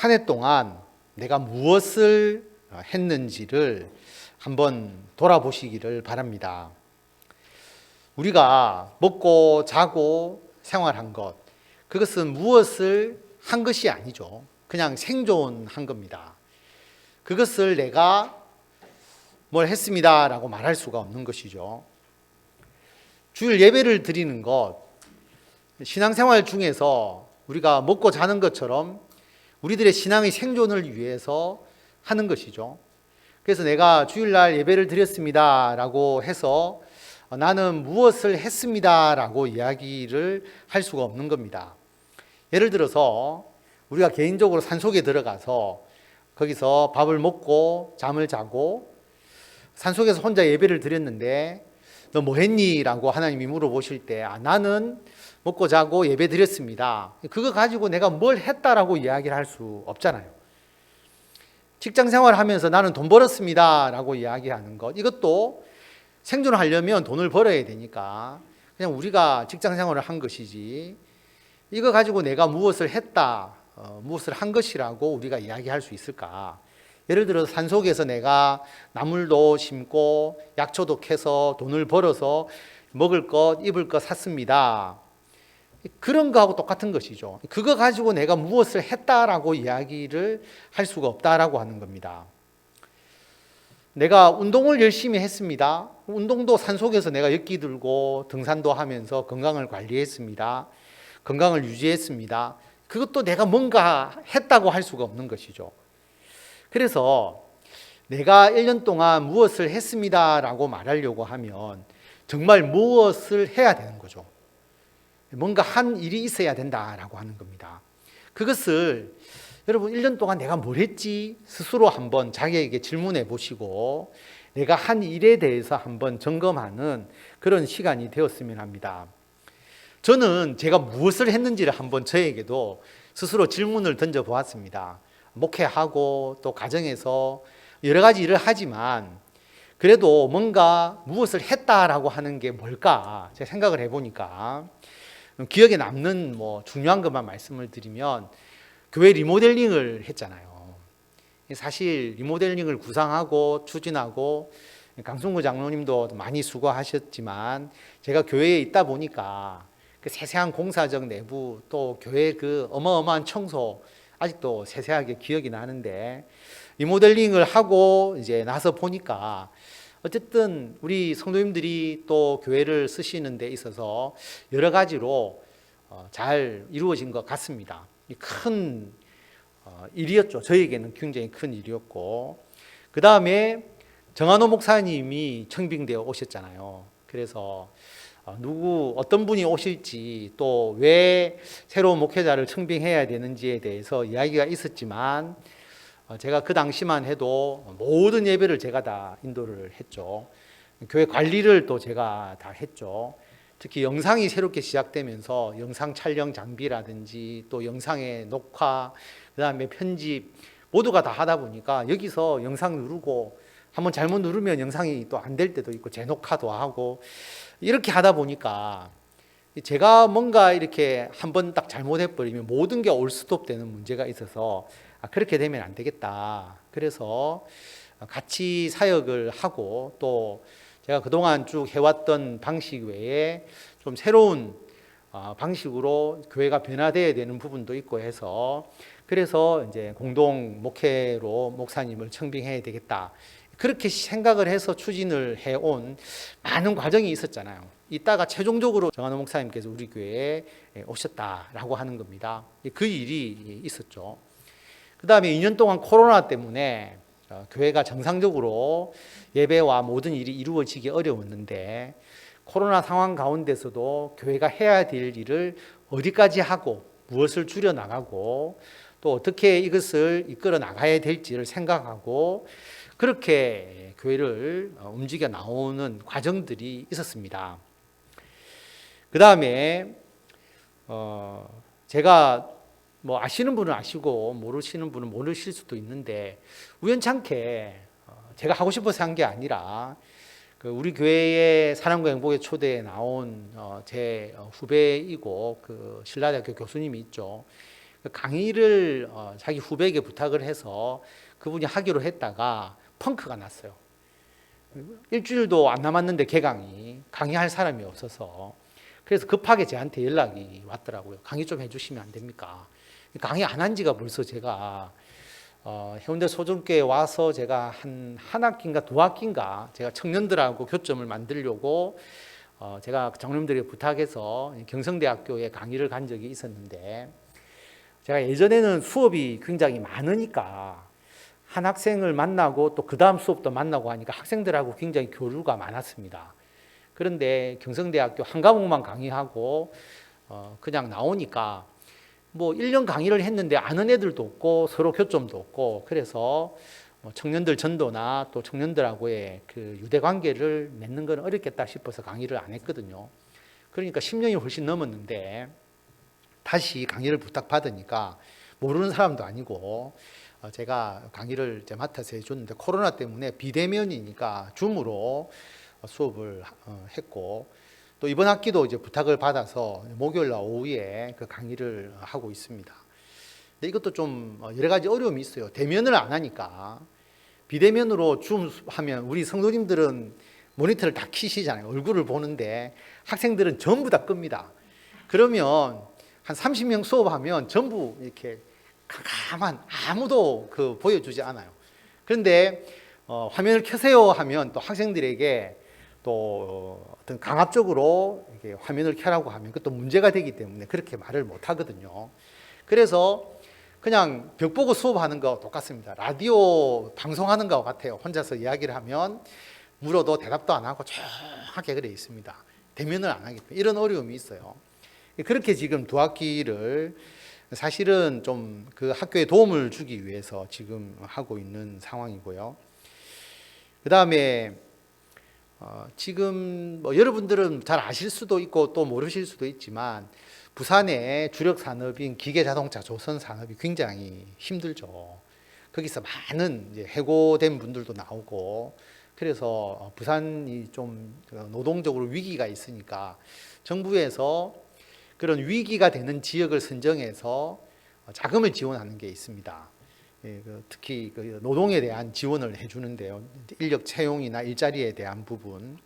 한 해 동안 내가 무엇을 했는지를 한번 돌아보시기를 바랍니다. 우리가 먹고 자고 생활한 것, 그것은 무엇을 한 것이 아니죠. 그냥 생존한 겁니다. 그것을 내가 뭘 했습니다 라고 말할 수가 없는 것이죠. 주일 예배를 드리는 것, 신앙생활 중에서 우리가 먹고 자는 것처럼 우리들의 신앙의 생존을 위해서 하는 것이죠. 그래서 내가 주일날 예배를 드렸습니다 라고 해서 나는 무엇을 했습니다 라고 이야기를 할 수가 없는 겁니다. 예를 들어서 우리가 개인적으로 산속에 들어가서 거기서 밥을 먹고 잠을 자고 산속에서 혼자 예배를 드렸는데 너 뭐 했니? 라고 하나님이 물어보실 때 나는 먹고 자고 예배 드렸습니다. 그거 가지고 내가 뭘 했다라고 이야기를 할 수 없잖아요. 직장 생활하면서 나는 돈 벌었습니다 라고 이야기하는 것, 이것도 생존하려면 돈을 벌어야 되니까 그냥 우리가 직장 생활을 한 것이지, 이거 가지고 내가 무엇을 했다, 무엇을 한 것이라고 우리가 이야기할 수 있을까? 예를 들어서 산속에서 내가 나물도 심고 약초도 캐서 돈을 벌어서 먹을 것, 입을 것 샀습니다. 그런 거하고 똑같은 것이죠. 그거 가지고 내가 무엇을 했다라고 이야기를 할 수가 없다라고 하는 겁니다. 내가 운동을 열심히 했습니다. 운동도 산속에서 내가 역기 들고 등산도 하면서 건강을 관리했습니다. 건강을 유지했습니다. 그것도 내가 뭔가 했다고 할 수가 없는 것이죠. 그래서 내가 1년 동안 무엇을 했습니다라고 말하려고 하면 정말 무엇을 해야 되는 거죠. 뭔가 한 일이 있어야 된다라고 하는 겁니다. 그것을 여러분 1년 동안 내가 뭘 했지 스스로 한번 자기에게 질문해 보시고 내가 한 일에 대해서 한번 점검하는 그런 시간이 되었으면 합니다. 저는 제가 무엇을 했는지를 한번 저에게도 스스로 질문을 던져 보았습니다. 목회하고 또 가정에서 여러 가지 일을 하지만 그래도 뭔가 무엇을 했다라고 하는 게 뭘까 제가 생각을 해보니까 기억에 남는 중요한 것만 말씀을 드리면 교회 리모델링을 했잖아요. 사실 리모델링을 구상하고 추진하고 강승구 장로님도 많이 수고하셨지만 제가 교회에 있다 보니까 그 세세한 공사적 내부 또 교회 그 어마어마한 청소 아직도 세세하게 기억이 나는데 리모델링을 하고 이제 나서 보니까 어쨌든 우리 성도님들이 또 교회를 쓰시는 데 있어서 여러 가지로 잘 이루어진 것 같습니다. 큰 일이었죠. 저에게는 굉장히 큰 일이었고, 그 다음에 정한호 목사님이 청빙되어 오셨잖아요. 그래서 어떤 분이 오실지 또 왜 새로운 목회자를 청빙해야 되는지에 대해서 이야기가 있었지만 제가 그 당시만 해도 모든 예배를 제가 다 인도를 했죠. 교회 관리를 또 제가 다 했죠. 특히 영상이 새롭게 시작되면서 영상 촬영 장비라든지 또 영상의 녹화, 그 다음에 편집 모두가 다 하다 보니까 여기서 영상 누르고 한번 잘못 누르면 영상이 또 안 될 때도 있고 재녹화도 하고 이렇게 하다 보니까 제가 뭔가 이렇게 한번 딱 잘못해버리면 모든 게 올스톱 되는 문제가 있어서 그렇게 되면 안 되겠다. 그래서 같이 사역을 하고 또 제가 그동안 쭉 해왔던 방식 외에 좀 새로운 방식으로 교회가 변화되어야 되는 부분도 있고 해서 그래서 이제 공동 목회로 목사님을 청빙해야 되겠다. 그렇게 생각을 해서 추진을 해온 많은 과정이 있었잖아요. 이따가 최종적으로 정한호 목사님께서 우리 교회에 오셨다라고 하는 겁니다. 그 일이 있었죠. 그 다음에 2년 동안 코로나 때문에 교회가 정상적으로 예배와 모든 일이 이루어지기 어려웠는데 코로나 상황 가운데서도 교회가 해야 될 일을 어디까지 하고 무엇을 줄여나가고 또 어떻게 이것을 이끌어 나가야 될지를 생각하고 그렇게 교회를 움직여 나오는 과정들이 있었습니다. 그 다음에 제가 아시는 분은 아시고 모르시는 분은 모르실 수도 있는데 우연찮게 제가 하고 싶어서 한 게 아니라 우리 교회의 사랑과 행복의 초대에 나온 제 후배이고 그 신라대학교 교수님이 있죠. 강의를 자기 후배에게 부탁을 해서 그분이 하기로 했다가 펑크가 났어요. 일주일도 안 남았는데 개강이 강의할 사람이 없어서 그래서 급하게 저한테 연락이 왔더라고요. 강의 좀 해주시면 안 됩니까? 강의 안 한 지가 벌써 제가 해운대 소정교에 와서 제가 한 학기인가 두 학기인가 제가 청년들하고 교점을 만들려고 제가 장로님들에게 부탁해서 경성대학교에 강의를 간 적이 있었는데 제가 예전에는 수업이 굉장히 많으니까 한 학생을 만나고 또 그 다음 수업도 만나고 하니까 학생들하고 굉장히 교류가 많았습니다. 그런데 경성대학교 한 과목만 강의하고 그냥 나오니까 뭐 1년 강의를 했는데 아는 애들도 없고 서로 교점도 없고 그래서 청년들 전도나 또 청년들하고의 그 유대 관계를 맺는 건 어렵겠다 싶어서 강의를 안 했거든요. 그러니까 10년이 훨씬 넘었는데 다시 강의를 부탁받으니까 모르는 사람도 아니고 제가 강의를 이제 맡아서 해줬는데 코로나 때문에 비대면이니까 줌으로 수업을 했고 또 이번 학기도 이제 부탁을 받아서 목요일 날 오후에 그 강의를 하고 있습니다. 근데 이것도 좀 여러 가지 어려움이 있어요. 대면을 안 하니까 비대면으로 줌 하면 우리 성도님들은 모니터를 다 켜시잖아요. 얼굴을 보는데 학생들은 전부 다 끕니다. 그러면 한 30명 수업하면 전부 이렇게 가만 아무도 보여주지 않아요. 그런데 화면을 켜세요 하면 또 학생들에게 또 어떤 강압적으로 이렇게 화면을 켜라고 하면 그것도 문제가 되기 때문에 그렇게 말을 못 하거든요. 그래서 그냥 벽 보고 수업하는 거 똑같습니다. 라디오 방송하는 거 같아요. 혼자서 이야기를 하면 물어도 대답도 안 하고 조용하게 그래 있습니다. 대면을 안 하기 때문에 이런 어려움이 있어요. 그렇게 지금 두 학기를 사실은 좀 그 학교에 도움을 주기 위해서 지금 하고 있는 상황이고요. 그 다음에 지금 뭐 여러분들은 잘 아실 수도 있고 또 모르실 수도 있지만 부산의 주력 산업인 기계자동차 조선 산업이 굉장히 힘들죠. 거기서 많은 이제 해고된 분들도 나오고 그래서 부산이 좀 노동적으로 위기가 있으니까 정부에서 그런 위기가 되는 지역을 선정해서 자금을 지원하는 게 있습니다. 특히 노동에 대한 지원을 해주는데요. 인력 채용이나 일자리에 대한 부분.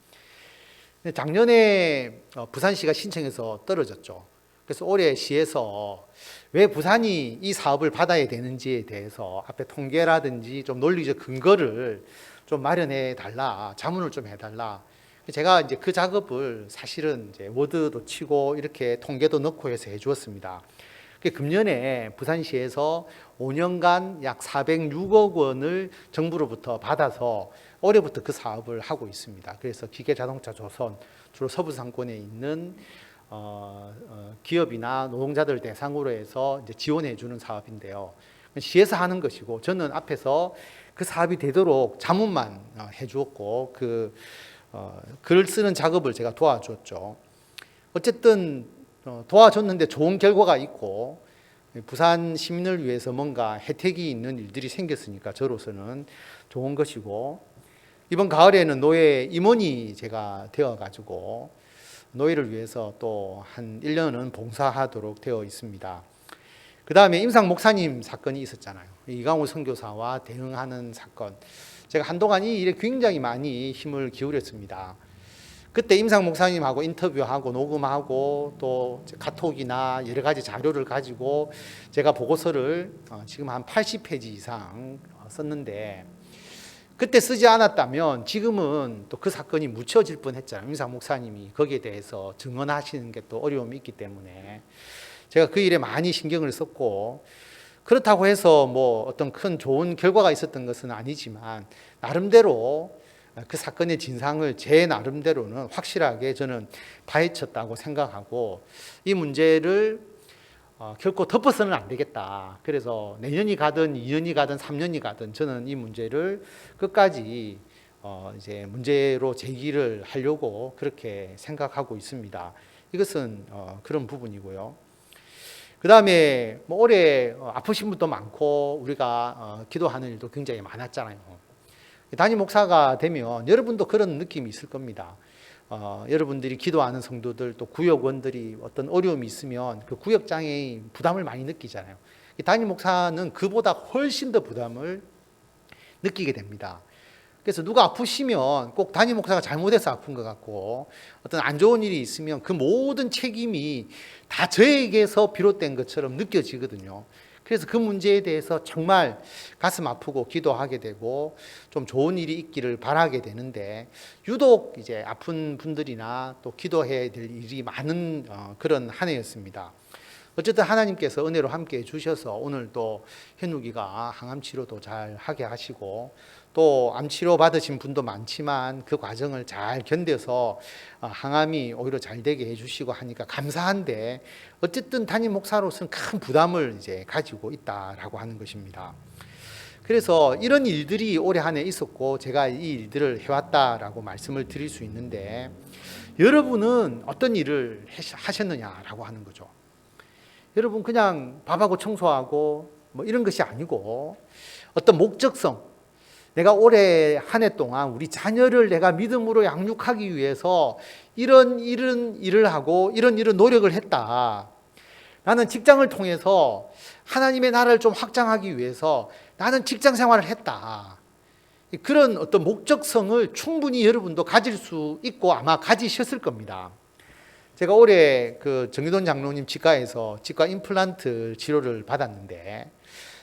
작년에 부산시가 신청해서 떨어졌죠. 그래서 올해 시에서 왜 부산이 이 사업을 받아야 되는지에 대해서 앞에 통계라든지 좀 논리적 근거를 좀 마련해 달라, 자문을 좀 해달라. 제가 이제 그 작업을 사실은 이제 워드도 치고 이렇게 통계도 넣고 해서 해주었습니다. 금년에 부산시에서 5년간 약 406억 원을 정부로부터 받아서 올해부터 그 사업을 하고 있습니다. 그래서 기계자동차 조선, 주로 서부 상권에 있는 기업이나 노동자들 대상으로 해서 이제 지원해 주는 사업인데요. 시에서 하는 것이고 저는 앞에서 그 사업이 되도록 자문만 해 주었고 글을 쓰는 작업을 제가 도와줬죠. 어쨌든 도와줬는데 좋은 결과가 있고 부산 시민을 위해서 뭔가 혜택이 있는 일들이 생겼으니까 저로서는 좋은 것이고 이번 가을에는 노예 임원이 제가 되어가지고 노예를 위해서 또 한 1년은 봉사하도록 되어 있습니다. 그 다음에 임상 목사님 사건이 있었잖아요. 이강호 선교사와 대응하는 사건. 제가 한동안 이 일에 굉장히 많이 힘을 기울였습니다. 그때 임상 목사님하고 인터뷰하고 녹음하고 또 카톡이나 여러 가지 자료를 가지고 제가 보고서를 지금 한 80페이지 이상 썼는데 그때 쓰지 않았다면 지금은 또 그 사건이 묻혀질 뻔했잖아요. 임상 목사님이 거기에 대해서 증언하시는 게 또 어려움이 있기 때문에 제가 그 일에 많이 신경을 썼고 그렇다고 해서 뭐 어떤 큰 좋은 결과가 있었던 것은 아니지만 나름대로 그 사건의 진상을 제 나름대로는 확실하게 저는 파헤쳤다고 생각하고 이 문제를 결코 덮어서는 안 되겠다. 그래서 내년이 가든 2년이 가든 3년이 가든 저는 이 문제를 끝까지 이제 문제로 제기를 하려고 그렇게 생각하고 있습니다. 이것은 그런 부분이고요. 그 다음에 뭐 올해 아프신 분도 많고 우리가 기도하는 일도 굉장히 많았잖아요. 담임 목사가 되면 여러분도 그런 느낌이 있을 겁니다. 여러분들이 기도하는 성도들 또 구역원들이 어떤 어려움이 있으면 그 구역장애의 부담을 많이 느끼잖아요. 담임 목사는 그보다 훨씬 더 부담을 느끼게 됩니다. 그래서 누가 아프시면 꼭 담임 목사가 잘못해서 아픈 것 같고 어떤 안 좋은 일이 있으면 그 모든 책임이 다 저에게서 비롯된 것처럼 느껴지거든요. 그래서 그 문제에 대해서 정말 가슴 아프고 기도하게 되고 좀 좋은 일이 있기를 바라게 되는데 유독 이제 아픈 분들이나 또 기도해야 될 일이 많은 그런 한 해였습니다. 어쨌든 하나님께서 은혜로 함께 해주셔서 오늘 또 현욱이가 항암 치료도 잘 하게 하시고 또 암 치료 받으신 분도 많지만 그 과정을 잘 견뎌서 항암이 오히려 잘 되게 해주시고 하니까 감사한데 어쨌든 담임 목사로서는 큰 부담을 이제 가지고 있다라고 하는 것입니다. 그래서 이런 일들이 올해 한 해 있었고 제가 이 일들을 해왔다라고 말씀을 드릴 수 있는데 여러분은 어떤 일을 하셨느냐라고 하는 거죠. 여러분 그냥 밥하고 청소하고 뭐 이런 것이 아니고 어떤 목적성, 내가 올해 한 해 동안 우리 자녀를 내가 믿음으로 양육하기 위해서 이런 일을 하고 이런 노력을 했다. 나는 직장을 통해서 하나님의 나라를 좀 확장하기 위해서 나는 직장 생활을 했다. 그런 어떤 목적성을 충분히 여러분도 가질 수 있고 아마 가지셨을 겁니다. 제가 올해 그 정유돈 장로님 치과에서 치과 임플란트 치료를 받았는데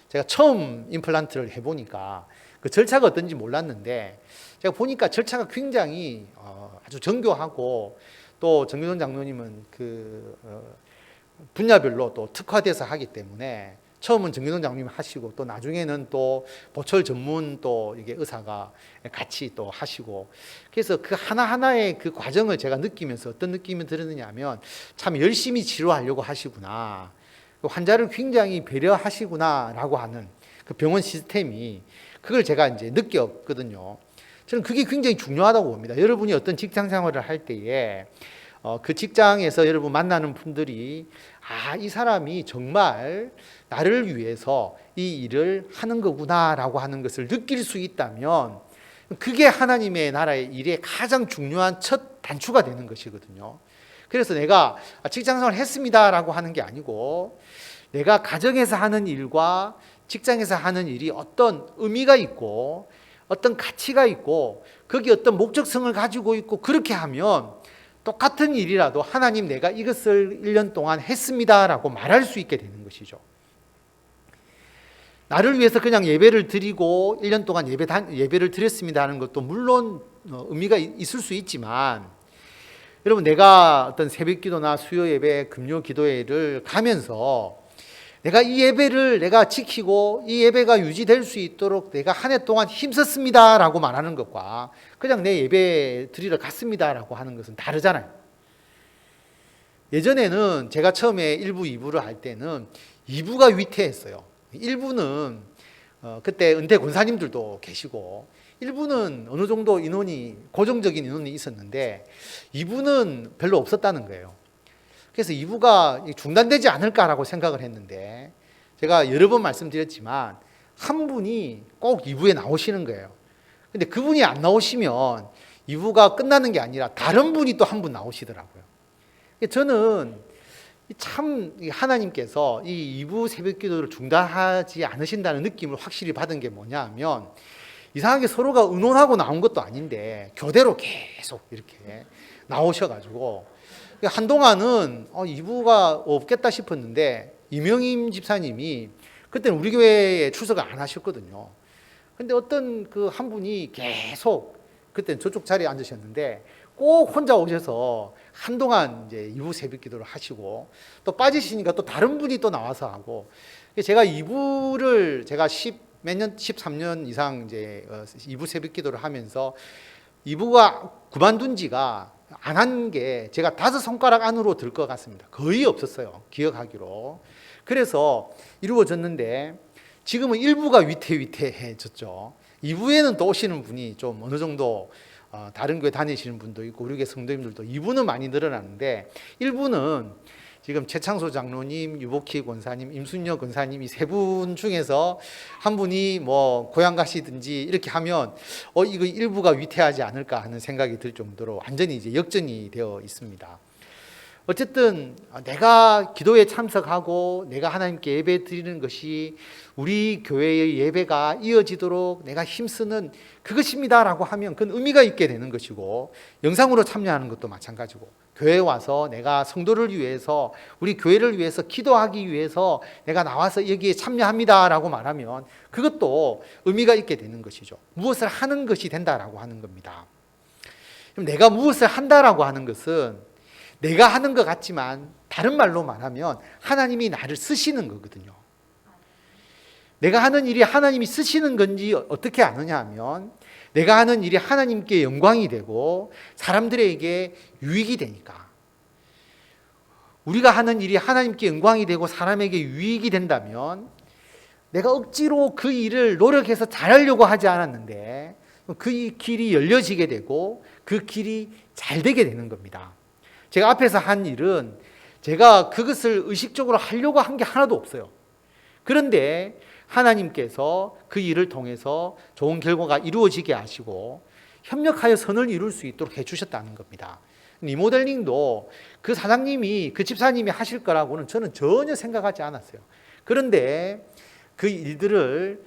제가 처음 임플란트를 해보니까 그 절차가 어떤지 몰랐는데 제가 보니까 절차가 굉장히 아주 정교하고 또 정유돈 장로님은 그 분야별로 또 특화돼서 하기 때문에 처음은 정유돈 장로님 하시고 또 나중에는 또 보철 전문 또 이게 의사가 같이 또 하시고 그래서 그 하나하나의 그 과정을 제가 느끼면서 어떤 느낌이 들었느냐 하면 참 열심히 치료하려고 하시구나. 환자를 굉장히 배려하시구나 라고 하는 그 병원 시스템이 그걸 제가 이제 느꼈거든요. 저는 그게 굉장히 중요하다고 봅니다. 여러분이 어떤 직장 생활을 할 때에 그 직장에서 여러분 만나는 분들이 이 사람이 정말 나를 위해서 이 일을 하는 거구나라고 하는 것을 느낄 수 있다면 그게 하나님의 나라의 일의 가장 중요한 첫 단추가 되는 것이거든요. 그래서 내가 직장생활을 했습니다라고 하는 게 아니고 내가 가정에서 하는 일과 직장에서 하는 일이 어떤 의미가 있고 어떤 가치가 있고 거기 어떤 목적성을 가지고 있고 그렇게 하면 똑같은 일이라도 하나님 내가 이것을 1년 동안 했습니다라고 말할 수 있게 되는 것이죠. 나를 위해서 그냥 예배를 드리고 1년 동안 예배를 드렸습니다 하는 것도 물론 의미가 있을 수 있지만 여러분 내가 어떤 새벽기도나 수요예배, 금요기도회를 가면서 내가 이 예배를 내가 지키고 이 예배가 유지될 수 있도록 내가 한 해 동안 힘썼습니다 라고 말하는 것과 그냥 내 예배 드리러 갔습니다 라고 하는 것은 다르잖아요. 예전에는 제가 처음에 1부, 2부를 할 때는 2부가 위태했어요. 1부는 그때 은퇴 권사님들도 계시고 1부는 어느 정도 인원이 고정적인 인원이 있었는데 2부는 별로 없었다는 거예요. 그래서 2부가 중단되지 않을까라고 생각을 했는데 제가 여러 번 말씀드렸지만 한 분이 꼭 2부에 나오시는 거예요. 근데 그분이 안 나오시면 2부가 끝나는 게 아니라 다른 분이 또 한 분 나오시더라고요. 저는 참 하나님께서 이 2부 새벽 기도를 중단하지 않으신다는 느낌을 확실히 받은 게 뭐냐 하면 이상하게 서로가 의논하고 나온 것도 아닌데 교대로 계속 이렇게 나오셔가지고 한동안은 2부가 없겠다 싶었는데 이명임 집사님이 그때는 우리 교회에 출석을 안 하셨거든요. 근데 어떤 그 한 분이 계속 그때는 저쪽 자리에 앉으셨는데 꼭 혼자 오셔서 한동안 이제 2부 새벽 기도를 하시고 또 빠지시니까 또 다른 분이 또 나와서 하고 제가 2부를 제가 13년 이상 이제 2부 새벽 기도를 하면서 2부가 그만둔 지가 안 한 게 제가 5손가락 안으로 들 것 같습니다. 거의 없었어요. 기억하기로. 그래서 이루어졌는데 지금은 1부가 위태위태해졌죠. 2부에는 또 오시는 분이 좀 어느 정도 다른 교회 다니시는 분도 있고 우리 교회 성도님들도 2부는 많이 늘어나는데 1부는 지금 최창소 장로님, 유복희 권사님, 임순녀 권사님 이 세 분 중에서 한 분이 뭐 고향 가시든지 이렇게 하면 이거 일부가 위태하지 않을까 하는 생각이 들 정도로 완전히 이제 역전이 되어 있습니다. 어쨌든 내가 기도에 참석하고 내가 하나님께 예배 드리는 것이 우리 교회의 예배가 이어지도록 내가 힘쓰는 그것입니다라고 하면 그건 의미가 있게 되는 것이고, 영상으로 참여하는 것도 마찬가지고, 교회에 와서 내가 성도를 위해서 우리 교회를 위해서 기도하기 위해서 내가 나와서 여기에 참여합니다라고 말하면 그것도 의미가 있게 되는 것이죠. 무엇을 하는 것이 된다라고 하는 겁니다. 그럼 내가 무엇을 한다라고 하는 것은 내가 하는 것 같지만 다른 말로 말하면 하나님이 나를 쓰시는 거거든요. 내가 하는 일이 하나님이 쓰시는 건지 어떻게 아느냐 하면 내가 하는 일이 하나님께 영광이 되고 사람들에게 유익이 되니까. 우리가 하는 일이 하나님께 영광이 되고 사람에게 유익이 된다면 내가 억지로 그 일을 노력해서 잘하려고 하지 않았는데 그 길이 열려지게 되고 그 길이 잘 되게 되는 겁니다. 제가 앞에서 한 일은 제가 그것을 의식적으로 하려고 한 게 하나도 없어요. 그런데 하나님께서 그 일을 통해서 좋은 결과가 이루어지게 하시고 협력하여 선을 이룰 수 있도록 해주셨다는 겁니다. 리모델링도 그 사장님이, 그 집사님이 하실 거라고는 저는 전혀 생각하지 않았어요. 그런데 그 일들을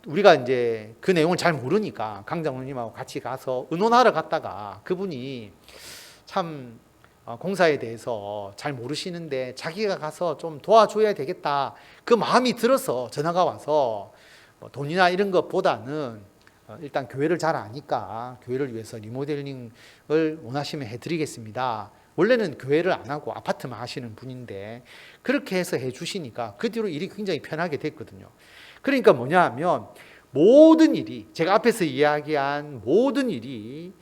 우리가 이제 그 내용을 잘 모르니까 강 장로님하고 같이 가서 의논하러 갔다가 그분이 참 공사에 대해서 잘 모르시는데 자기가 가서 좀 도와줘야 되겠다, 그 마음이 들어서 전화가 와서 돈이나 이런 것보다는 일단 교회를 잘 아니까 교회를 위해서 리모델링을 원하시면 해드리겠습니다. 원래는 교회를 안 하고 아파트만 하시는 분인데 그렇게 해서 해주시니까 그 뒤로 일이 굉장히 편하게 됐거든요. 그러니까 뭐냐 하면 모든 일이, 제가 앞에서 이야기한 모든 일이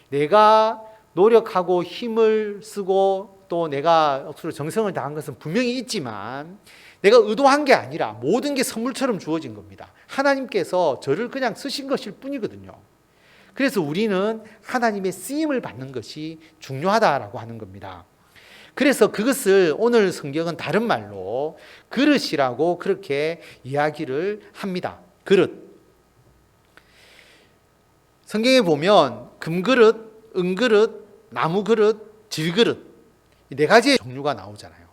내가 노력하고 힘을 쓰고 또 내가 억수로 정성을 다한 것은 분명히 있지만 내가 의도한 게 아니라 모든 게 선물처럼 주어진 겁니다. 하나님께서 저를 그냥 쓰신 것일 뿐이거든요. 그래서 우리는 하나님의 쓰임을 받는 것이 중요하다라고 하는 겁니다. 그래서 그것을 오늘 성경은 다른 말로 그릇이라고 그렇게 이야기를 합니다. 그릇. 성경에 보면 금그릇, 은그릇, 나무그릇, 질그릇, 이 네 가지의 종류가 나오잖아요.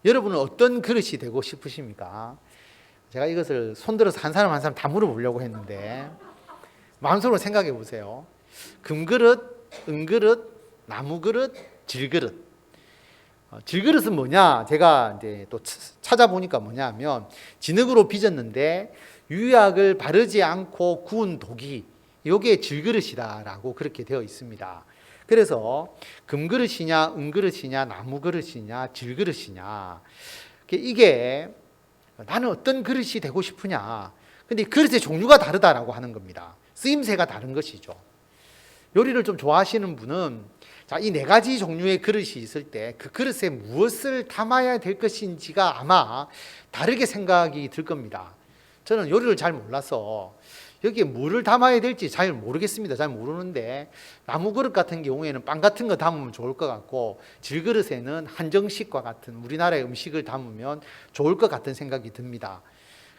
여러분은 어떤 그릇이 되고 싶으십니까? 제가 이것을 손들어서 한 사람 한 사람 다 물어보려고 했는데 마음속으로 생각해 보세요. 금그릇, 은그릇, 나무그릇, 질그릇. 질그릇은 뭐냐? 제가 이제 또 찾아보니까 뭐냐 하면 진흙으로 빚었는데 유약을 바르지 않고 구운 독이, 이게 질그릇이다라고 그렇게 되어 있습니다. 그래서 금그릇이냐, 은그릇이냐, 나무그릇이냐, 질그릇이냐, 이게 나는 어떤 그릇이 되고 싶으냐. 근데 그릇의 종류가 다르다라고 하는 겁니다. 쓰임새가 다른 것이죠. 요리를 좀 좋아하시는 분은 이 네 가지 종류의 그릇이 있을 때 그 그릇에 무엇을 담아야 될 것인지가 아마 다르게 생각이 들 겁니다. 저는 요리를 잘 몰라서 여기에 물을 담아야 될지 잘 모르겠습니다. 잘 모르는데 나무 그릇 같은 경우에는 빵 같은 거 담으면 좋을 것 같고 질그릇에는 한정식과 같은 우리나라의 음식을 담으면 좋을 것 같은 생각이 듭니다.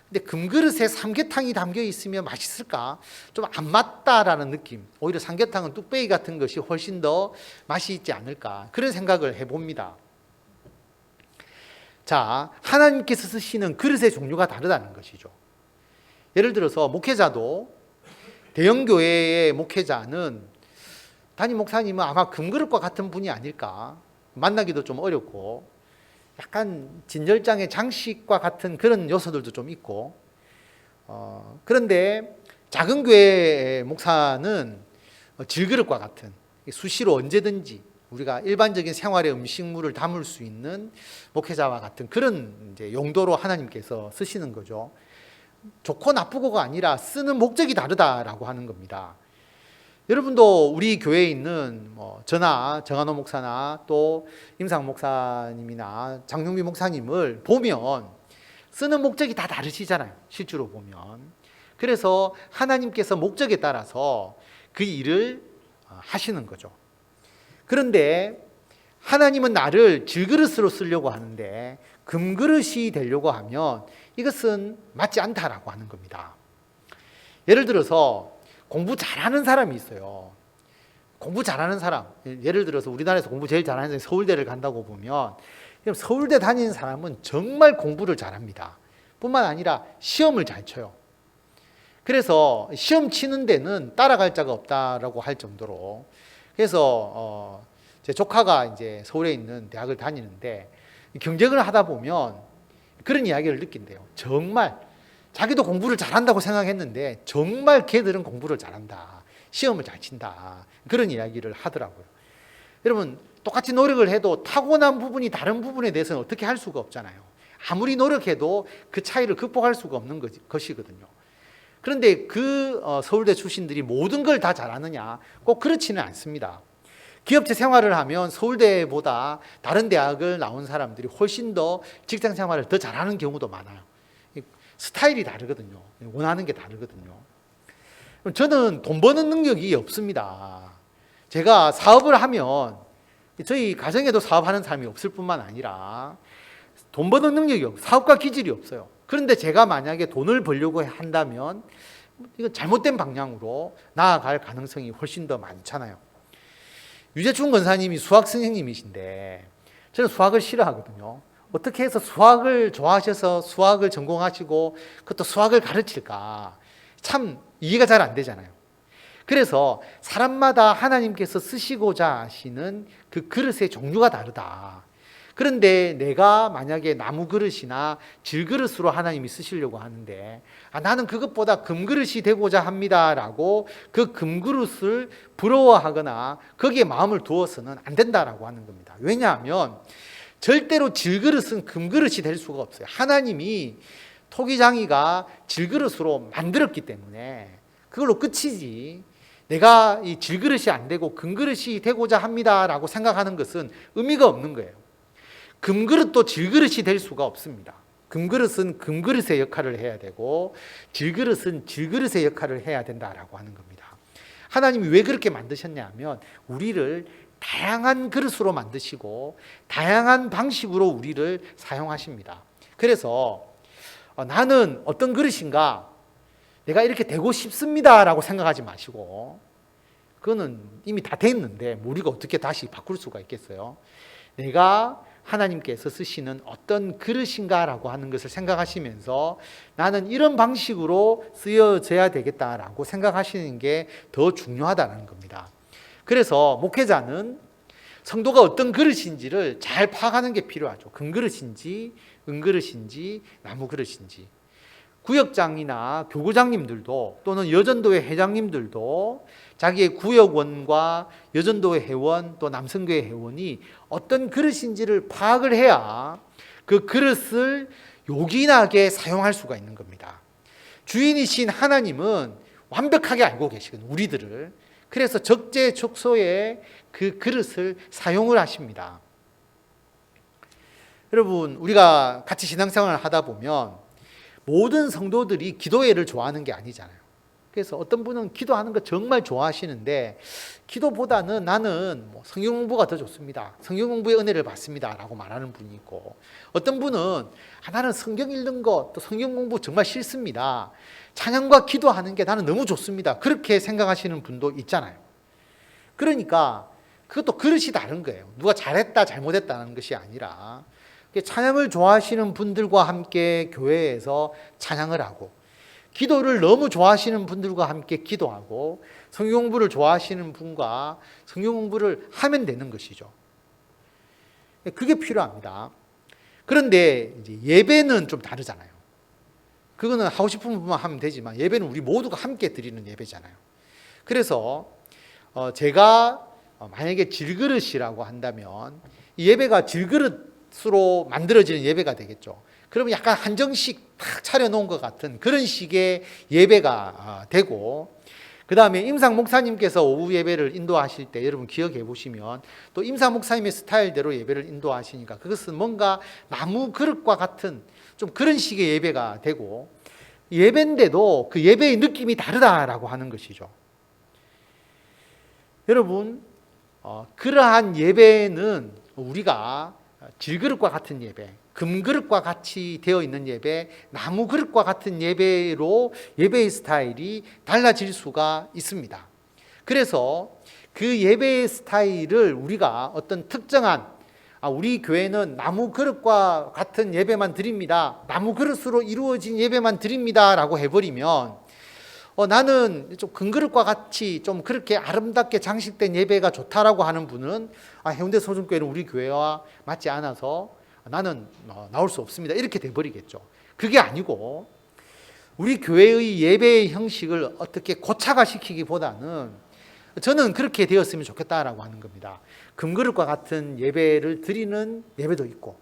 근데 금그릇에 삼계탕이 담겨 있으면 맛있을까? 좀 안 맞다라는 느낌. 오히려 삼계탕은 뚝배기 같은 것이 훨씬 더 맛이 있지 않을까, 그런 생각을 해봅니다. 자, 하나님께서 쓰시는 그릇의 종류가 다르다는 것이죠. 예를 들어서 목회자도, 대형교회의 목회자는 담임 목사님은 아마 금그릇과 같은 분이 아닐까, 만나기도 좀 어렵고 약간 진열장의 장식과 같은 그런 요소들도 좀 있고, 그런데 작은 교회의 목사는 질그릇과 같은, 수시로 언제든지 우리가 일반적인 생활의 음식물을 담을 수 있는 목회자와 같은 그런 이제 용도로 하나님께서 쓰시는 거죠. 좋고 나쁘고가 아니라 쓰는 목적이 다르다라고 하는 겁니다. 여러분도 우리 교회에 있는 저나 정한호 목사나 또 임상 목사님이나 장용비 목사님을 보면 쓰는 목적이 다 다르시잖아요. 실제로 보면. 그래서 하나님께서 목적에 따라서 그 일을 하시는 거죠. 그런데 하나님은 나를 질그릇으로 쓰려고 하는데 금그릇이 되려고 하면 이것은 맞지 않다라고 하는 겁니다. 예를 들어서 공부 잘하는 사람이 있어요. 공부 잘하는 사람, 예를 들어서 우리나라에서 공부 제일 잘하는 사람이 서울대를 간다고 보면 서울대 다니는 사람은 정말 공부를 잘합니다. 뿐만 아니라 시험을 잘 쳐요. 그래서 시험 치는 데는 따라갈 자가 없다라고 할 정도로, 그래서 제 조카가 이제 서울에 있는 대학을 다니는데 경쟁을 하다 보면 그런 이야기를 느낀대요. 정말 자기도 공부를 잘한다고 생각했는데 정말 걔들은 공부를 잘한다, 시험을 잘 친다, 그런 이야기를 하더라고요. 여러분, 똑같이 노력을 해도 타고난 부분이 다른 부분에 대해서는 어떻게 할 수가 없잖아요. 아무리 노력해도 그 차이를 극복할 수가 없는 것이거든요. 그런데 그 서울대 출신들이 모든 걸 다 잘하느냐? 꼭 그렇지는 않습니다. 기업체 생활을 하면 서울대보다 다른 대학을 나온 사람들이 훨씬 더 직장 생활을 더 잘하는 경우도 많아요. 스타일이 다르거든요. 원하는 게 다르거든요. 저는 돈 버는 능력이 없습니다. 제가 사업을 하면 저희 가정에도 사업하는 사람이 없을 뿐만 아니라 돈 버는 능력이 없어요. 사업가 기질이 없어요. 그런데 제가 만약에 돈을 벌려고 한다면 이거 잘못된 방향으로 나아갈 가능성이 훨씬 더 많잖아요. 유재춘 권사님이 수학 선생님이신데 저는 수학을 싫어하거든요. 어떻게 해서 수학을 좋아하셔서 수학을 전공하시고 그것도 수학을 가르칠까? 참 이해가 잘 안 되잖아요. 그래서 사람마다 하나님께서 쓰시고자 하시는 그 그릇의 종류가 다르다. 그런데 내가 만약에 나무 그릇이나 질그릇으로 하나님이 쓰시려고 하는데 나는 그것보다 금그릇이 되고자 합니다라고 그 금그릇을 부러워하거나 거기에 마음을 두어서는 안 된다라고 하는 겁니다. 왜냐하면 절대로 질그릇은 금그릇이 될 수가 없어요. 하나님이 토기장이가 질그릇으로 만들었기 때문에 그걸로 끝이지, 내가 이 질그릇이 안 되고 금그릇이 되고자 합니다라고 생각하는 것은 의미가 없는 거예요. 금그릇도 질그릇이 될 수가 없습니다. 금그릇은 금그릇의 역할을 해야 되고 질그릇은 질그릇의 역할을 해야 된다라고 하는 겁니다. 하나님이 왜 그렇게 만드셨냐면 우리를 다양한 그릇으로 만드시고 다양한 방식으로 우리를 사용하십니다. 그래서 나는 어떤 그릇인가, 내가 이렇게 되고 싶습니다라고 생각하지 마시고, 그거는 이미 다 됐는데 우리가 어떻게 다시 바꿀 수가 있겠어요? 내가 하나님께서 쓰시는 어떤 그릇인가라고 하는 것을 생각하시면서 나는 이런 방식으로 쓰여져야 되겠다라고 생각하시는 게 더 중요하다는 겁니다. 그래서 목회자는 성도가 어떤 그릇인지를 잘 파악하는 게 필요하죠. 금그릇인지 은그릇인지 나무 그릇인지. 구역장이나 교구장님들도 또는 여전도회 회장님들도 자기의 구역원과 여전도회 회원 또 남성교회 회원이 어떤 그릇인지를 파악을 해야 그 그릇을 요긴하게 사용할 수가 있는 겁니다. 주인이신 하나님은 완벽하게 알고 계시거든요, 우리들을. 그래서 적재적소에 그 그릇을 사용을 하십니다. 여러분, 우리가 같이 신앙생활을 하다 보면 모든 성도들이 기도회를 좋아하는 게 아니잖아요. 그래서 어떤 분은 기도하는 거 정말 좋아하시는데 기도보다는 나는 성경 공부가 더 좋습니다, 성경 공부의 은혜를 받습니다 라고 말하는 분이 있고, 어떤 분은 나는 성경 읽는 것, 또 성경 공부 정말 싫습니다, 찬양과 기도하는 게 나는 너무 좋습니다, 그렇게 생각하시는 분도 있잖아요. 그러니까 그것도 그릇이 다른 거예요. 누가 잘했다 잘못했다는 것이 아니라 찬양을 좋아하시는 분들과 함께 교회에서 찬양을 하고, 기도를 너무 좋아하시는 분들과 함께 기도하고, 성경 공부를 좋아하시는 분과 성경 공부를 하면 되는 것이죠. 그게 필요합니다. 그런데 이제 예배는 좀 다르잖아요. 그거는 하고 싶은 분만 하면 되지만 예배는 우리 모두가 함께 드리는 예배잖아요. 그래서 제가 만약에 질그릇이라고 한다면 이 예배가 질그릇으로 만들어지는 예배가 되겠죠. 그러면 약간 한정식 탁 차려놓은 것 같은 그런 식의 예배가 되고, 그 다음에 임상 목사님께서 오후 예배를 인도하실 때 여러분 기억해 보시면 또 임상 목사님의 스타일대로 예배를 인도하시니까 그것은 뭔가 나무 그릇과 같은 좀 그런 식의 예배가 되고, 예배인데도 그 예배의 느낌이 다르다라고 하는 것이죠. 여러분, 그러한 예배는 우리가 질그릇과 같은 예배, 금그릇과 같이 되어 있는 예배, 나무 그릇과 같은 예배로 예배의 스타일이 달라질 수가 있습니다. 그래서 그 예배의 스타일을 우리가 어떤 특정한 우리 교회는 나무 그릇과 같은 예배만 드립니다, 나무 그릇으로 이루어진 예배만 드립니다 라고 해버리면 나는 좀 금그릇과 같이 좀 그렇게 아름답게 장식된 예배가 좋다라고 하는 분은 해운대 소중교회는 우리 교회와 맞지 않아서 나는 나올 수 없습니다 이렇게 돼버리겠죠. 그게 아니고 우리 교회의 예배의 형식을 어떻게 고착화 시키기보다는 저는 그렇게 되었으면 좋겠다라고 하는 겁니다. 금그릇과 같은 예배를 드리는 예배도 있고,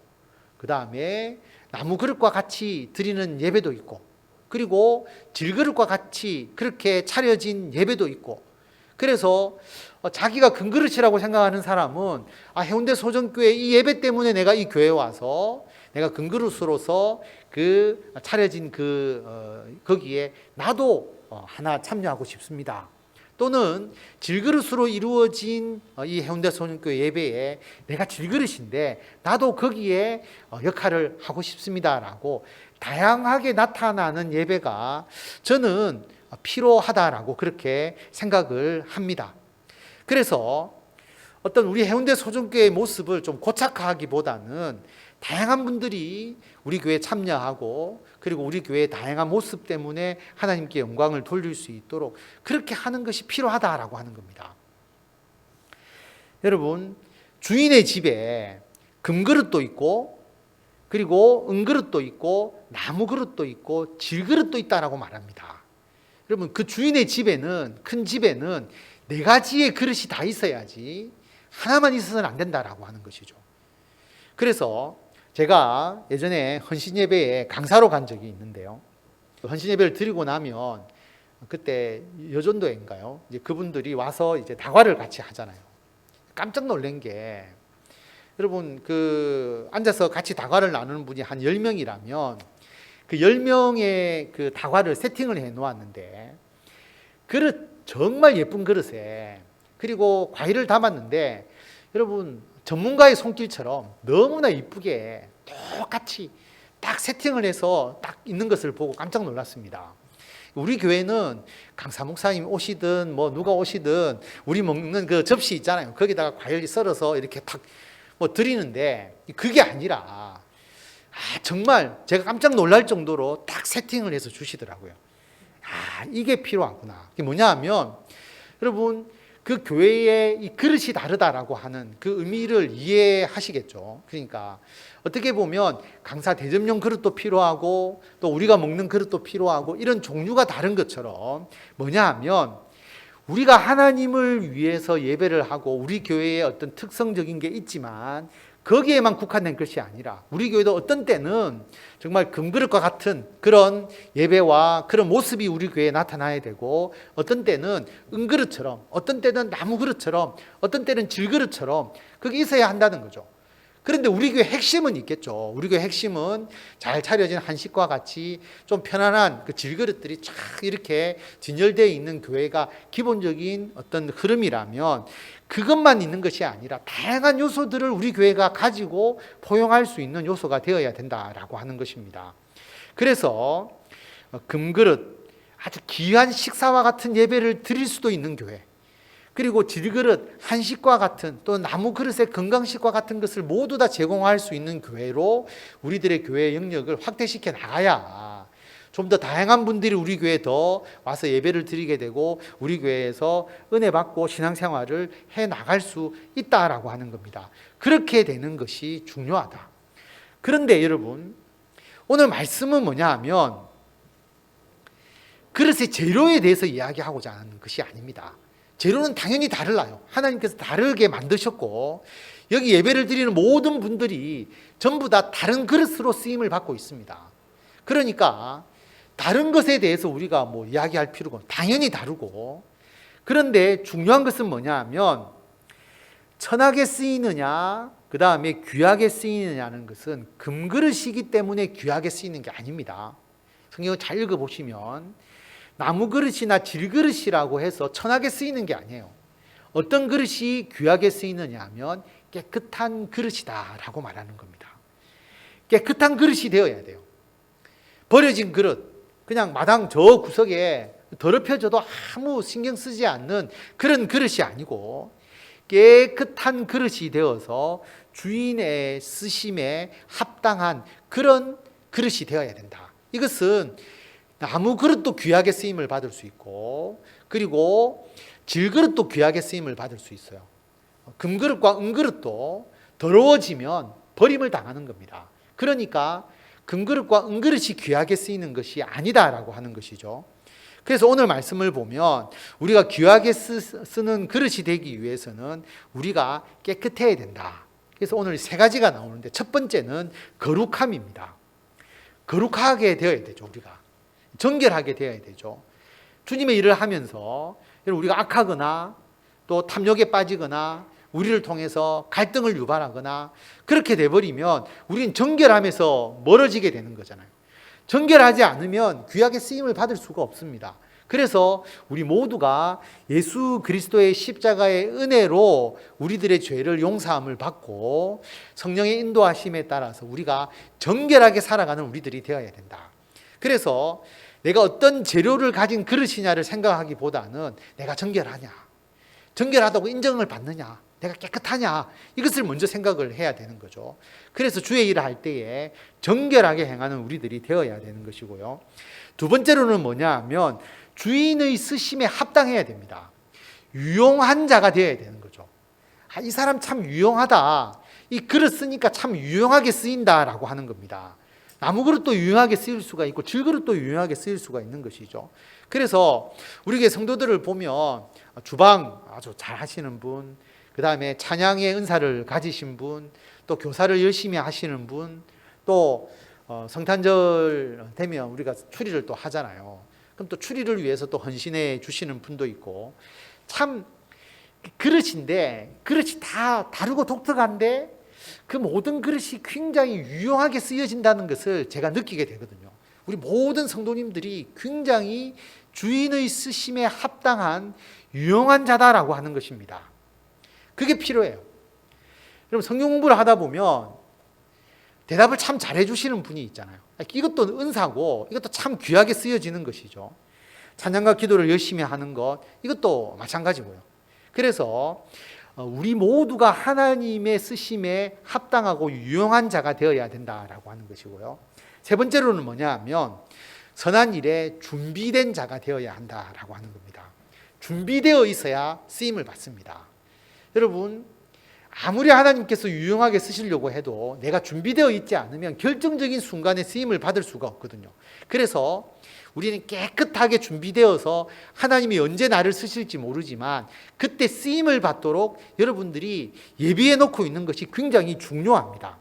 그 다음에 나무 그릇과 같이 드리는 예배도 있고, 그리고 질그릇과 같이 그렇게 차려진 예배도 있고, 그래서 자기가 금그릇이라고 생각하는 사람은 해운대 소정교회 이 예배 때문에 내가 이 교회에 와서 내가 금그릇으로서 그 차려진 거기에 나도 하나 참여하고 싶습니다. 또는 질그릇으로 이루어진 이 해운대 소년교회 예배에 내가 질그릇인데 나도 거기에 역할을 하고 싶습니다라고 다양하게 나타나는 예배가 저는 필요하다라고 그렇게 생각을 합니다. 그래서 어떤 우리 해운대 소중교회의 모습을 좀 고착화하기보다는 다양한 분들이 우리 교회에 참여하고, 그리고 우리 교회의 다양한 모습 때문에 하나님께 영광을 돌릴 수 있도록 그렇게 하는 것이 필요하다라고 하는 겁니다. 여러분, 주인의 집에 금그릇도 있고, 그리고 은그릇도 있고, 나무 그릇도 있고, 질그릇도 있다라고 말합니다. 여러분, 그 주인의 집에는, 큰 집에는 4가지의 그릇이 다 있어야지 하나만 있어서는 안 된다라고 하는 것이죠. 그래서 제가 예전에 헌신예배에 강사로 간 적이 있는데요. 헌신예배를 드리고 나면 그때 여전도인가요? 이제 그분들이 와서 이제 다과를 같이 하잖아요. 깜짝 놀란 게, 여러분 앉아서 같이 다과를 나누는 분이 한 10명이라면 그 10명의 그 다과를 세팅을 해 놓았는데, 그릇 정말 예쁜 그릇에, 그리고 과일을 담았는데 여러분 전문가의 손길처럼 너무나 이쁘게 똑같이 딱 세팅을 해서 딱 있는 것을 보고 깜짝 놀랐습니다. 우리 교회는 강사 목사님 오시든 뭐 누가 오시든 우리 먹는 그 접시 있잖아요. 거기다가 과일 썰어서 이렇게 탁 드리는데, 그게 아니라 정말 제가 깜짝 놀랄 정도로 딱 세팅을 해서 주시더라고요. 이게 필요하구나. 이게 뭐냐 하면, 여러분 그 교회의 이 그릇이 다르다라고 하는 그 의미를 이해하시겠죠. 그러니까 어떻게 보면 강사 대접용 그릇도 필요하고 또 우리가 먹는 그릇도 필요하고 이런 종류가 다른 것처럼, 뭐냐 하면 우리가 하나님을 위해서 예배를 하고 우리 교회에 어떤 특성적인 게 있지만 거기에만 국한된 것이 아니라 우리 교회도 어떤 때는 정말 금그릇과 같은 그런 예배와 그런 모습이 우리 교회에 나타나야 되고, 어떤 때는 은그릇처럼, 어떤 때는 나무 그릇처럼, 어떤 때는 질그릇처럼 그게 있어야 한다는 거죠. 그런데 우리 교회 핵심은 있겠죠. 우리 교회 핵심은 잘 차려진 한식과 같이 좀 편안한 그 질그릇들이 쫙 이렇게 진열되어 있는 교회가 기본적인 어떤 흐름이라면, 그것만 있는 것이 아니라 다양한 요소들을 우리 교회가 가지고 포용할 수 있는 요소가 되어야 된다라고 하는 것입니다. 그래서 금그릇, 아주 귀한 식사와 같은 예배를 드릴 수도 있는 교회, 그리고 질그릇, 한식과 같은 또 나무 그릇의 건강식과 같은 것을 모두 다 제공할 수 있는 교회로 우리들의 교회 영역을 확대시켜 나가야 좀 더 다양한 분들이 우리 교회에 더 와서 예배를 드리게 되고 우리 교회에서 은혜 받고 신앙생활을 해 나갈 수 있다라고 하는 겁니다. 그렇게 되는 것이 중요하다. 그런데 여러분, 오늘 말씀은 뭐냐 하면 그릇의 재료에 대해서 이야기하고자 하는 것이 아닙니다. 재료는 당연히 달라요. 하나님께서 다르게 만드셨고 여기 예배를 드리는 모든 분들이 전부 다 다른 그릇으로 쓰임을 받고 있습니다. 그러니까 다른 것에 대해서 우리가 뭐 이야기할 필요가 당연히 다르고, 그런데 중요한 것은 뭐냐 하면 천하게 쓰이느냐 그 다음에 귀하게 쓰이느냐는 것은 금그릇이기 때문에 귀하게 쓰이는 게 아닙니다. 성경을 잘 읽어보시면 나무 그릇이나 질그릇이라고 해서 천하게 쓰이는 게 아니에요. 어떤 그릇이 귀하게 쓰이느냐 하면 깨끗한 그릇이다라고 말하는 겁니다. 깨끗한 그릇이 되어야 돼요. 버려진 그릇, 그냥 마당 저 구석에 더럽혀져도 아무 신경 쓰지 않는 그런 그릇이 아니고 깨끗한 그릇이 되어서 주인의 쓰심에 합당한 그런 그릇이 되어야 된다. 이것은 나무 그릇도 귀하게 쓰임을 받을 수 있고, 그리고 질그릇도 귀하게 쓰임을 받을 수 있어요. 금그릇과 은그릇도 더러워지면 버림을 당하는 겁니다. 그러니까 금그릇과 은그릇이 귀하게 쓰이는 것이 아니다라고 하는 것이죠. 그래서 오늘 말씀을 보면 우리가 귀하게 쓰는 그릇이 되기 위해서는 우리가 깨끗해야 된다. 그래서 오늘 세 가지가 나오는데, 첫 번째는 거룩함입니다. 거룩하게 되어야 되죠. 우리가 정결하게 되어야 되죠. 주님의 일을 하면서 우리가 악하거나 또 탐욕에 빠지거나 우리를 통해서 갈등을 유발하거나 그렇게 돼버리면 우리는 정결함에서 멀어지게 되는 거잖아요. 정결하지 않으면 귀하게 쓰임을 받을 수가 없습니다. 그래서 우리 모두가 예수 그리스도의 십자가의 은혜로 우리들의 죄를 용서함을 받고 성령의 인도하심에 따라서 우리가 정결하게 살아가는 우리들이 되어야 된다. 그래서 내가 어떤 재료를 가진 그릇이냐를 생각하기보다는 내가 정결하냐, 정결하다고 인정을 받느냐, 내가 깨끗하냐, 이것을 먼저 생각을 해야 되는 거죠. 그래서 주의 일을 할 때에 정결하게 행하는 우리들이 되어야 되는 것이고요. 두 번째로는 뭐냐 하면 주인의 쓰심에 합당해야 됩니다. 유용한 자가 되어야 되는 거죠. 이 사람 참 유용하다, 이 그릇 쓰니까 참 유용하게 쓰인다라고 하는 겁니다. 나무 그릇도 유용하게 쓰일 수가 있고 질그릇도 유용하게 쓰일 수가 있는 것이죠. 그래서 우리 교회 성도들을 보면 주방 아주 잘 하시는 분, 그 다음에 찬양의 은사를 가지신 분, 또 교사를 열심히 하시는 분, 또 성탄절 되면 우리가 추리를 또 하잖아요. 그럼 또 추리를 위해서 또 헌신해 주시는 분도 있고, 참 그릇인데 그릇이 다 다르고 독특한데 그 모든 그릇이 굉장히 유용하게 쓰여진다는 것을 제가 느끼게 되거든요. 우리 모든 성도님들이 굉장히 주인의 쓰심에 합당한 유용한 자다라고 하는 것입니다. 그게 필요해요. 여러분, 성경 공부를 하다 보면 대답을 참 잘해 주시는 분이 있잖아요. 이것도 은사고 이것도 참 귀하게 쓰여지는 것이죠. 찬양과 기도를 열심히 하는 것, 이것도 마찬가지고요. 그래서 우리 모두가 하나님의 쓰심에 합당하고 유용한 자가 되어야 된다라고 하는 것이고요. 세 번째로는 뭐냐 하면 선한 일에 준비된 자가 되어야 한다라고 하는 겁니다. 준비되어 있어야 쓰임을 받습니다. 여러분, 아무리 하나님께서 유용하게 쓰시려고 해도 내가 준비되어 있지 않으면 결정적인 순간에 쓰임을 받을 수가 없거든요. 그래서 우리는 깨끗하게 준비되어서 하나님이 언제 나를 쓰실지 모르지만 그때 쓰임을 받도록 여러분들이 예비해 놓고 있는 것이 굉장히 중요합니다.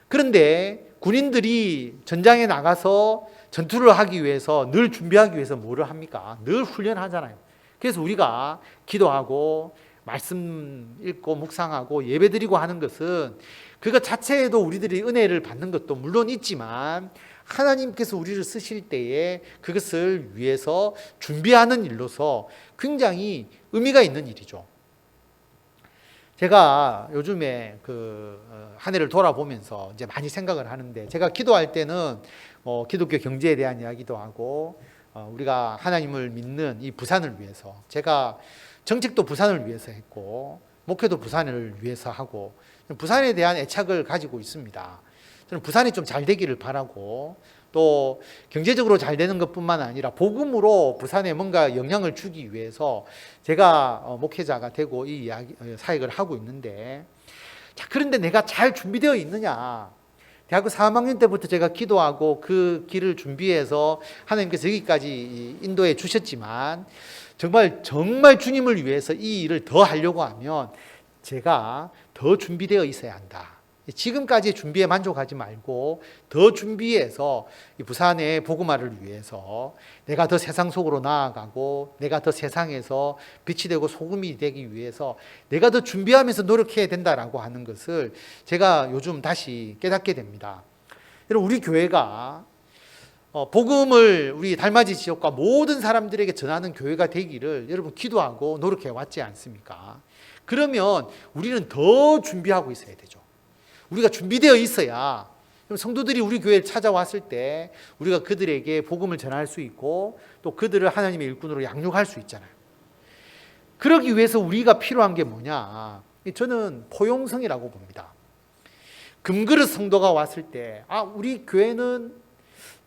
그런데 군인들이 전장에 나가서 전투를 하기 위해서 늘 준비하기 위해서 뭐를 합니까? 늘 훈련하잖아요. 그래서 우리가 기도하고 말씀 읽고 묵상하고 예배드리고 하는 것은 그것 자체에도 우리들이 은혜를 받는 것도 물론 있지만 하나님께서 우리를 쓰실 때에 그것을 위해서 준비하는 일로서 굉장히 의미가 있는 일이죠. 제가 요즘에 한 해를 돌아보면서 이제 많이 생각을 하는데, 제가 기도할 때는 기독교 경제에 대한 이야기도 하고 우리가 하나님을 믿는 이 부산을 위해서, 제가 정책도 부산을 위해서 했고 목회도 부산을 위해서 하고 부산에 대한 애착을 가지고 있습니다. 저는 부산이 좀 잘 되기를 바라고, 또 경제적으로 잘 되는 것뿐만 아니라 복음으로 부산에 뭔가 영향을 주기 위해서 제가 목회자가 되고 이 이야기 사역을 하고 있는데, 자, 그런데 내가 잘 준비되어 있느냐? 대학교 3학년 때부터 제가 기도하고 그 길을 준비해서 하나님께서 여기까지 인도해 주셨지만 정말 주님을 위해서 이 일을 더 하려고 하면 제가 더 준비되어 있어야 한다. 지금까지의 준비에 만족하지 말고 더 준비해서 이 부산의 복음화를 위해서 내가 더 세상 속으로 나아가고 내가 더 세상에서 빛이 되고 소금이 되기 위해서 내가 더 준비하면서 노력해야 된다라고 하는 것을 제가 요즘 다시 깨닫게 됩니다. 여러분, 우리 교회가 복음을 우리 달맞이 지역과 모든 사람들에게 전하는 교회가 되기를 여러분 기도하고 노력해 왔지 않습니까? 그러면 우리는 더 준비하고 있어야 되죠. 우리가 준비되어 있어야 그럼 성도들이 우리 교회에 찾아왔을 때 우리가 그들에게 복음을 전할 수 있고 또 그들을 하나님의 일꾼으로 양육할 수 있잖아요. 그러기 위해서 우리가 필요한 게 뭐냐? 저는 포용성이라고 봅니다. 금그릇 성도가 왔을 때 우리 교회는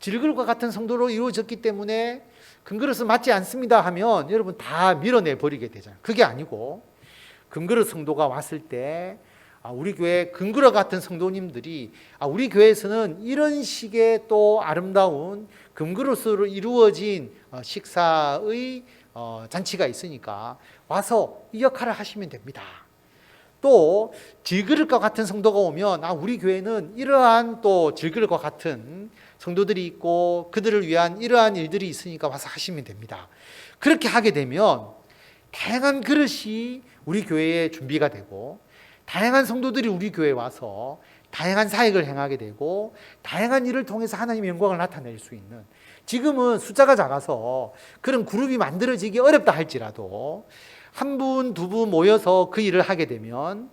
질그릇과 같은 성도로 이루어졌기 때문에 금그릇은 맞지 않습니다 하면 여러분 다 밀어내 버리게 되잖아요. 그게 아니고 금그릇 성도가 왔을 때 우리 교회 금그릇 같은 성도님들이 우리 교회에서는 이런 식의 또 아름다운 금그릇으로 이루어진 식사의 잔치가 있으니까 와서 이 역할을 하시면 됩니다. 또 질그릇과 같은 성도가 오면 우리 교회는 이러한 또 질그릇과 같은 성도들이 있고 그들을 위한 이러한 일들이 있으니까 와서 하시면 됩니다. 그렇게 하게 되면 다양한 그릇이 우리 교회에 준비가 되고 다양한 성도들이 우리 교회에 와서 다양한 사역을 행하게 되고 다양한 일을 통해서 하나님의 영광을 나타낼 수 있는, 지금은 숫자가 작아서 그런 그룹이 만들어지기 어렵다 할지라도 한 분, 두 분 모여서 그 일을 하게 되면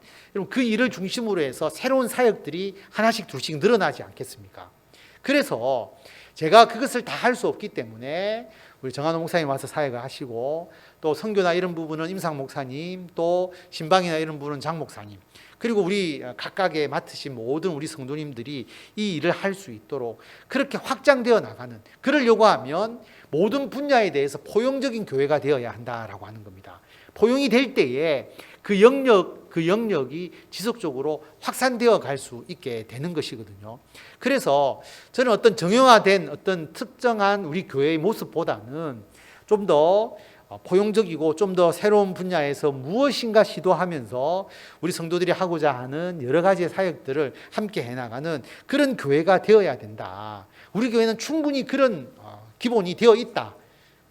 그 일을 중심으로 해서 새로운 사역들이 하나씩 둘씩 늘어나지 않겠습니까? 그래서 제가 그것을 다 할 수 없기 때문에 우리 정한호 목사님 와서 사역을 하시고 또 선교나 이런 부분은 임상 목사님, 또 신방이나 이런 부분은 장 목사님, 그리고 우리 각각의 맡으신 모든 우리 성도님들이 이 일을 할 수 있도록 그렇게 확장되어 나가는, 그러려고 하면 모든 분야에 대해서 포용적인 교회가 되어야 한다라고 하는 겁니다. 포용이 될 때에 그 영역이 지속적으로 확산되어 갈 수 있게 되는 것이거든요. 그래서 저는 어떤 정형화된 어떤 특정한 우리 교회의 모습보다는 좀 더 포용적이고 좀 더 새로운 분야에서 무엇인가 시도하면서 우리 성도들이 하고자 하는 여러 가지의 사역들을 함께 해나가는 그런 교회가 되어야 된다. 우리 교회는 충분히 그런 기본이 되어 있다.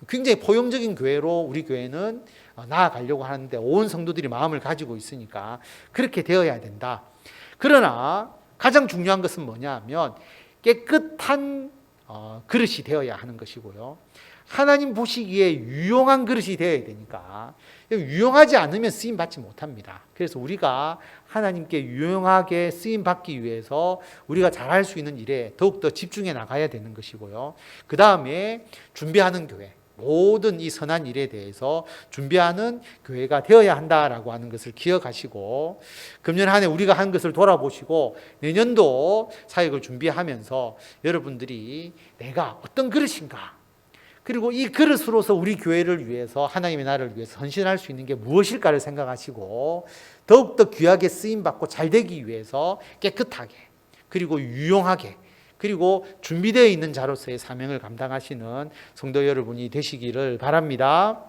굉장히 포용적인 교회로 우리 교회는 나아가려고 하는데 온 성도들이 마음을 가지고 있으니까 그렇게 되어야 된다. 그러나 가장 중요한 것은 뭐냐 하면 깨끗한 그릇이 되어야 하는 것이고요. 하나님 보시기에 유용한 그릇이 되어야 되니까 유용하지 않으면 쓰임 받지 못합니다. 그래서 우리가 하나님께 유용하게 쓰임 받기 위해서 우리가 잘할 수 있는 일에 더욱더 집중해 나가야 되는 것이고요. 그 다음에 준비하는 교회, 모든 이 선한 일에 대해서 준비하는 교회가 되어야 한다라고 하는 것을 기억하시고 금년 한 해 우리가 한 것을 돌아보시고 내년도 사역을 준비하면서 여러분들이 내가 어떤 그릇인가, 그리고 이 그릇으로서 우리 교회를 위해서 하나님의 나라를 위해서 헌신할 수 있는 게 무엇일까를 생각하시고 더욱더 귀하게 쓰임받고 잘 되기 위해서 깨끗하게 그리고 유용하게 그리고 준비되어 있는 자로서의 사명을 감당하시는 성도 여러분이 되시기를 바랍니다.